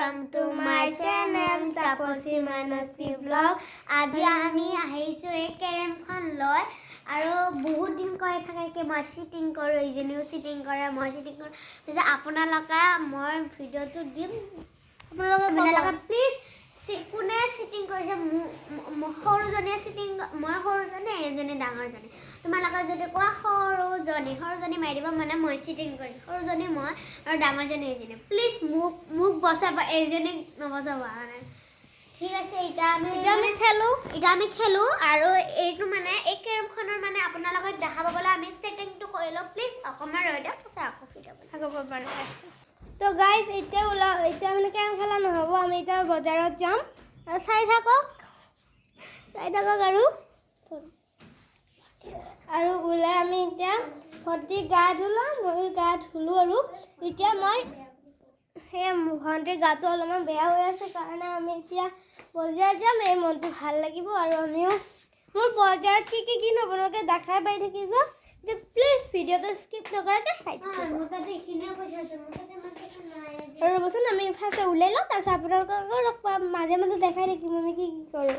welcome to my channel Taposi Manasi vlog. আজি আমি আহিছো এই কেৰমখন লৈ আৰু বহুত দিন কৈ থাকে কি মই সিটিং কৰো ইজনিও সিটিং কৰে মই সিটিং কৰো পিছে আপোনালোকে মই ভিডিওটো দিম আপোনালোকে প্লিজ কোনে সিটিং কৰিছে সৰুজনীয়ে সিটিং মই সৰুজনী এজনী ডাঙৰজনী তোমালোকে যদি কোৱা সৰুজনী মাৰি দিব মানে মই সিটিং কৰিছো সৰুজনী মই আৰু ডাঙৰজনী এজনী প্লিজ মোক বচাব এজনী নবচাব মানে ঠিক আছে এটা আমি খেলো আৰু এইটো মানে এই কেৰমখনৰ মানে আপোনালোকক দেখাব গলে আমি সেটিংটো কৰি লও প্লিজ অকমান ৰৈ দিয়ক পিছে আকৌ ভিডিও বনাব পাৰে তো গাইজ এতিয়া মানে কেৰম খেলা নহ'ব আমি এতিয়া বজাৰত যাম চাই থাকক আৰু ওলাই আমি এতিয়া ভণ্টি গা ধুলাম ময়ো গা ধুলোঁ আৰু এতিয়া মই সেই ভণ্টিৰ গাটো অলপমান বেয়া হৈ আছে কাৰণে আমি এতিয়া বজাৰ যাম এই মনটো ভাল লাগিব আৰু আমিও মোৰ বজাৰত কি কিনো আপোনালোকে দেখাই পাই থাকিব যে প্লিজ ভিডিঅ'টো স্কিপ নকৰাকৈ চাই থাকিব আৰু ৰ'বচোন আমি ফাৰ্ষ্ট ওলাই লওঁ তাৰপিছত আপোনালোকক লগ পাম মাজে মাজে দেখাই থাকিম আমি কি কৰোঁ